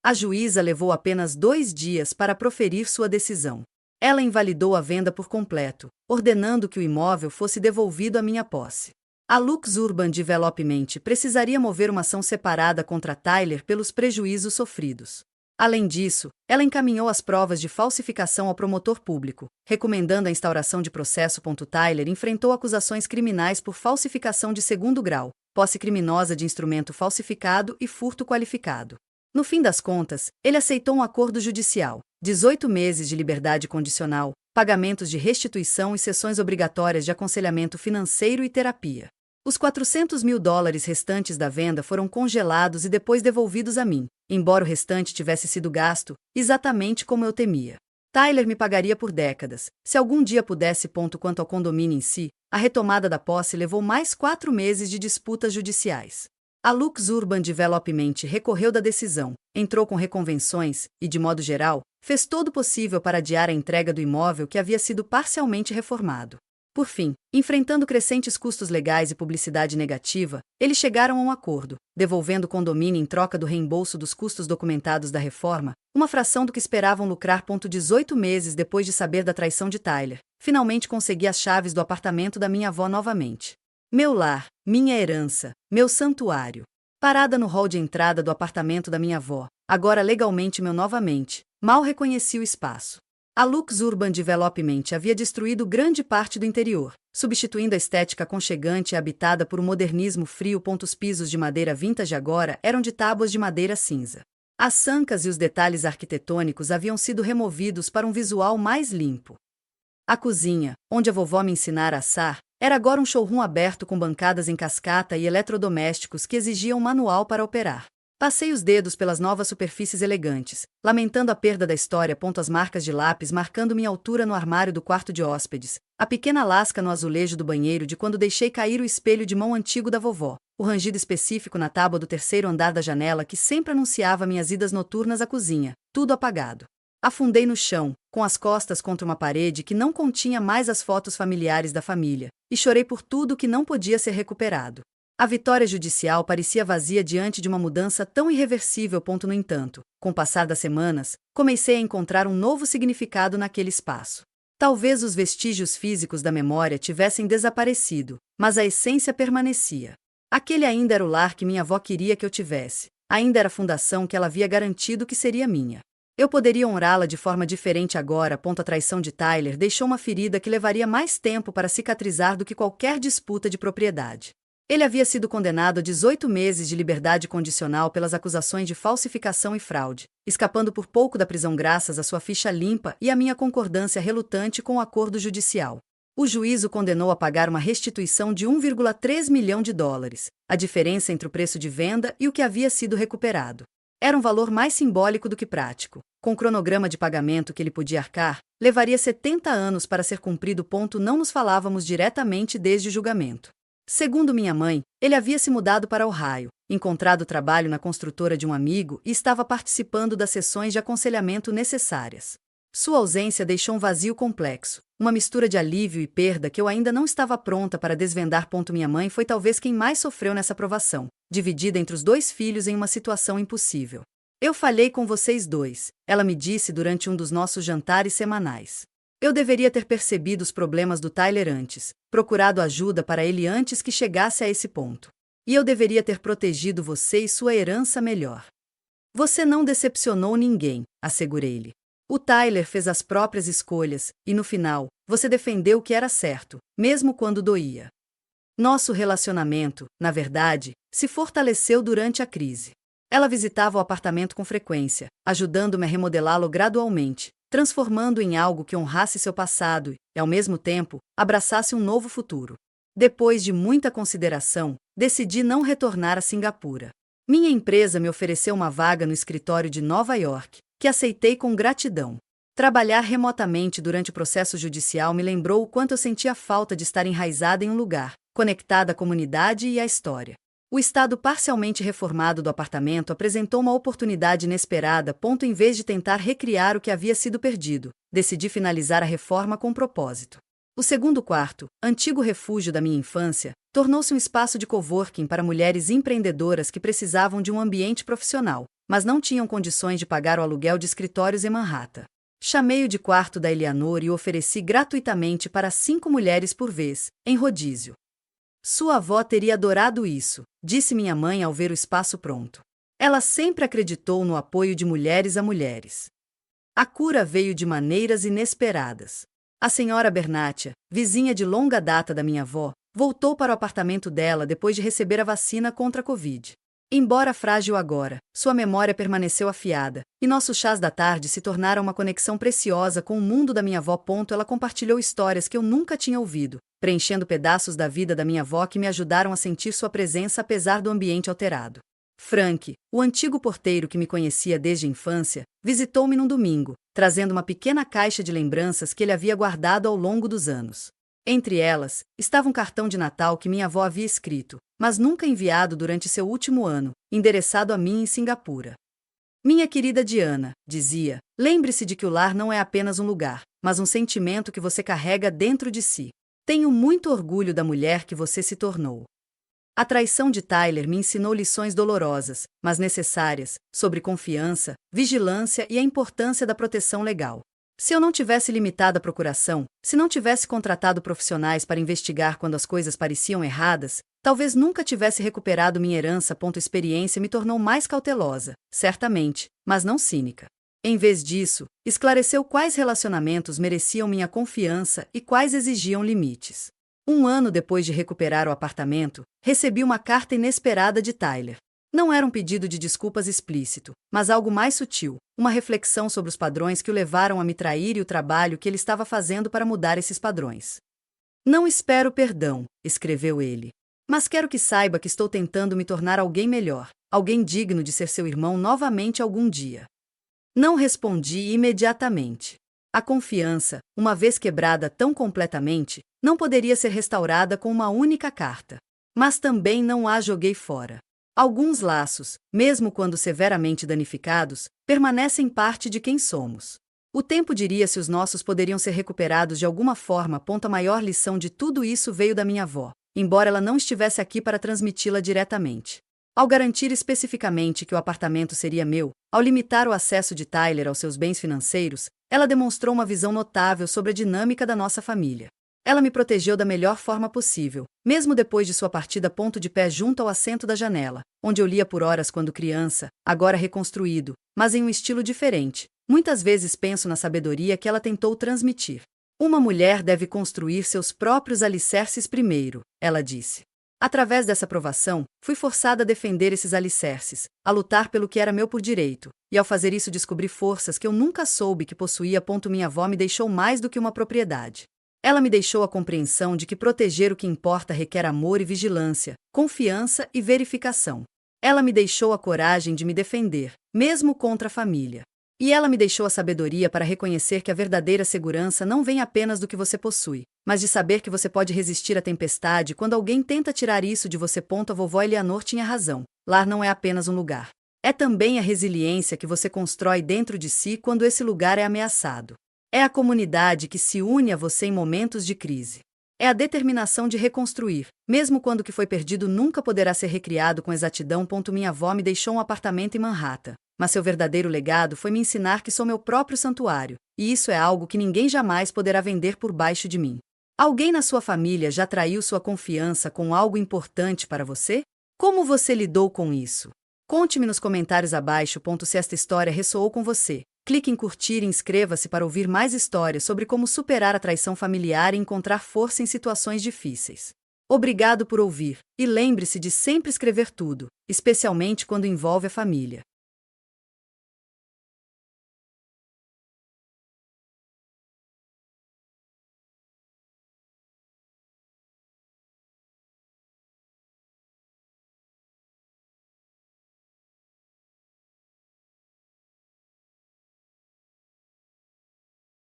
A juíza levou apenas 2 dias para proferir sua decisão. Ela invalidou a venda por completo, ordenando que o imóvel fosse devolvido à minha posse. A Lux Urban Development precisaria mover uma ação separada contra Tyler pelos prejuízos sofridos. Além disso, ela encaminhou as provas de falsificação ao promotor público, recomendando a instauração de processo. Tyler enfrentou acusações criminais por falsificação de segundo grau, posse criminosa de instrumento falsificado e furto qualificado. No fim das contas, ele aceitou um acordo judicial, 18 meses de liberdade condicional, pagamentos de restituição e sessões obrigatórias de aconselhamento financeiro e terapia. Os $400 mil restantes da venda foram congelados e depois devolvidos a mim, embora o restante tivesse sido gasto, exatamente como eu temia. Tyler me pagaria por décadas, se algum dia pudesse. Quanto ao condomínio em si, a retomada da posse levou mais 4 meses de disputas judiciais. A Lux Urban Development recorreu da decisão, entrou com reconvenções e, de modo geral, fez todo o possível para adiar a entrega do imóvel que havia sido parcialmente reformado. Por fim, enfrentando crescentes custos legais e publicidade negativa, eles chegaram a um acordo, devolvendo o condomínio em troca do reembolso dos custos documentados da reforma, uma fração do que esperavam lucrar. 18 meses depois de saber da traição de Tyler, finalmente consegui as chaves do apartamento da minha avó novamente. Meu lar, minha herança, meu santuário. Parada no hall de entrada do apartamento da minha avó, agora legalmente meu novamente, mal reconheci o espaço. A Lux Urban Development havia destruído grande parte do interior, substituindo a estética aconchegante e habitada por um modernismo frio. Os pisos de madeira vintage agora eram de tábuas de madeira cinza. As sancas e os detalhes arquitetônicos haviam sido removidos para um visual mais limpo. A cozinha, onde a vovó me ensinara a assar, era agora um showroom aberto com bancadas em cascata e eletrodomésticos que exigiam um manual para operar. Passei os dedos pelas novas superfícies elegantes, lamentando a perda da história. As marcas de lápis marcando minha altura no armário do quarto de hóspedes, a pequena lasca no azulejo do banheiro de quando deixei cair o espelho de mão antigo da vovó, o rangido específico na tábua do 3º andar da janela que sempre anunciava minhas idas noturnas à cozinha, tudo apagado. Afundei no chão, com as costas contra uma parede que não continha mais as fotos familiares da família, e chorei por tudo que não podia ser recuperado. A vitória judicial parecia vazia diante de uma mudança tão irreversível. No entanto, com o passar das semanas, comecei a encontrar um novo significado naquele espaço. Talvez os vestígios físicos da memória tivessem desaparecido, mas a essência permanecia. Aquele ainda era o lar que minha avó queria que eu tivesse, ainda era a fundação que ela havia garantido que seria minha. Eu poderia honrá-la de forma diferente agora. A traição de Tyler deixou uma ferida que levaria mais tempo para cicatrizar do que qualquer disputa de propriedade. Ele havia sido condenado a 18 meses de liberdade condicional pelas acusações de falsificação e fraude, escapando por pouco da prisão graças à sua ficha limpa e à minha concordância relutante com o acordo judicial. O juiz o condenou a pagar uma restituição de $1,3 milhão, a diferença entre o preço de venda e o que havia sido recuperado. Era um valor mais simbólico do que prático. Com o cronograma de pagamento que ele podia arcar, levaria 70 anos para ser cumprido. Não nos falávamos diretamente desde o julgamento. Segundo minha mãe, ele havia se mudado para Ohio, encontrado trabalho na construtora de um amigo e estava participando das sessões de aconselhamento necessárias. Sua ausência deixou um vazio complexo, uma mistura de alívio e perda que eu ainda não estava pronta para desvendar. Minha mãe foi talvez quem mais sofreu nessa provação, dividida entre os 2 filhos em uma situação impossível. Eu falhei com vocês 2, ela me disse durante um dos nossos jantares semanais. Eu deveria ter percebido os problemas do Tyler antes, procurado ajuda para ele antes que chegasse a esse ponto. E eu deveria ter protegido você e sua herança melhor. Você não decepcionou ninguém, assegurei-lhe. O Tyler fez as próprias escolhas, e no final, você defendeu o que era certo, mesmo quando doía. Nosso relacionamento, na verdade, se fortaleceu durante a crise. Ela visitava o apartamento com frequência, ajudando-me a remodelá-lo gradualmente, transformando em algo que honrasse seu passado e, ao mesmo tempo, abraçasse um novo futuro. Depois de muita consideração, decidi não retornar a Singapura. Minha empresa me ofereceu uma vaga no escritório de Nova York, que aceitei com gratidão. Trabalhar remotamente durante o processo judicial me lembrou o quanto eu sentia falta de estar enraizada em um lugar, conectada à comunidade e à história. O estado parcialmente reformado do apartamento apresentou uma oportunidade inesperada. Em vez de tentar recriar o que havia sido perdido, decidi finalizar a reforma com propósito. O segundo quarto, antigo refúgio da minha infância, tornou-se um espaço de coworking para mulheres empreendedoras que precisavam de um ambiente profissional, mas não tinham condições de pagar o aluguel de escritórios em Manhattan. Chamei-o de quarto da Eleanor e o ofereci gratuitamente para 5 mulheres por vez, em rodízio. Sua avó teria adorado isso, disse minha mãe ao ver o espaço pronto. Ela sempre acreditou no apoio de mulheres a mulheres. A cura veio de maneiras inesperadas. A senhora Bernatia, vizinha de longa data da minha avó, voltou para o apartamento dela depois de receber a vacina contra a Covid. Embora frágil agora, sua memória permaneceu afiada, e nossos chás da tarde se tornaram uma conexão preciosa com o mundo da minha avó. Ela compartilhou histórias que eu nunca tinha ouvido, preenchendo pedaços da vida da minha avó que me ajudaram a sentir sua presença apesar do ambiente alterado. Frank, o antigo porteiro que me conhecia desde a infância, visitou-me num domingo, trazendo uma pequena caixa de lembranças que ele havia guardado ao longo dos anos. Entre elas, estava um cartão de Natal que minha avó havia escrito, mas nunca enviado durante seu último ano, endereçado a mim em Singapura. Minha querida Diana, dizia, lembre-se de que o lar não é apenas um lugar, mas um sentimento que você carrega dentro de si. Tenho muito orgulho da mulher que você se tornou. A traição de Tyler me ensinou lições dolorosas, mas necessárias, sobre confiança, vigilância e a importância da proteção legal. Se eu não tivesse limitado a procuração, se não tivesse contratado profissionais para investigar quando as coisas pareciam erradas, talvez nunca tivesse recuperado minha herança. A experiência me tornou mais cautelosa, certamente, mas não cínica. Em vez disso, esclareceu quais relacionamentos mereciam minha confiança e quais exigiam limites. 1 ano depois de recuperar o apartamento, recebi uma carta inesperada de Tyler. Não era um pedido de desculpas explícito, mas algo mais sutil, uma reflexão sobre os padrões que o levaram a me trair e o trabalho que ele estava fazendo para mudar esses padrões. Não espero perdão, escreveu ele. Mas quero que saiba que estou tentando me tornar alguém melhor, alguém digno de ser seu irmão novamente algum dia. Não respondi imediatamente. A confiança, uma vez quebrada tão completamente, não poderia ser restaurada com uma única carta. Mas também não a joguei fora. Alguns laços, mesmo quando severamente danificados, permanecem parte de quem somos. O tempo diria se os nossos poderiam ser recuperados de alguma forma. A maior lição de tudo isso veio da minha avó, embora ela não estivesse aqui para transmiti-la diretamente. Ao garantir especificamente que o apartamento seria meu, ao limitar o acesso de Tyler aos seus bens financeiros, ela demonstrou uma visão notável sobre a dinâmica da nossa família. Ela me protegeu da melhor forma possível, mesmo depois de sua partida. De pé junto ao assento da janela, onde eu lia por horas quando criança, agora reconstruído, mas em um estilo diferente. Muitas vezes penso na sabedoria que ela tentou transmitir. Uma mulher deve construir seus próprios alicerces primeiro, ela disse. Através dessa provação, fui forçada a defender esses alicerces, a lutar pelo que era meu por direito, e ao fazer isso descobri forças que eu nunca soube que possuía. Minha avó me deixou mais do que uma propriedade. Ela me deixou a compreensão de que proteger o que importa requer amor e vigilância, confiança e verificação. Ela me deixou a coragem de me defender, mesmo contra a família. E ela me deixou a sabedoria para reconhecer que a verdadeira segurança não vem apenas do que você possui, mas de saber que você pode resistir à tempestade quando alguém tenta tirar isso de você. A vovó Eleanor tinha razão. Lar não é apenas um lugar. É também a resiliência que você constrói dentro de si quando esse lugar é ameaçado. É a comunidade que se une a você em momentos de crise. É a determinação de reconstruir, mesmo quando o que foi perdido nunca poderá ser recriado com exatidão. Minha avó me deixou um apartamento em Manhattan, mas seu verdadeiro legado foi me ensinar que sou meu próprio santuário, e isso é algo que ninguém jamais poderá vender por baixo de mim. Alguém na sua família já traiu sua confiança com algo importante para você? Como você lidou com isso? Conte-me nos comentários abaixo. Se esta história ressoou com você, clique em curtir e inscreva-se para ouvir mais histórias sobre como superar a traição familiar e encontrar força em situações difíceis. Obrigado por ouvir, e lembre-se de sempre escrever tudo, especialmente quando envolve a família.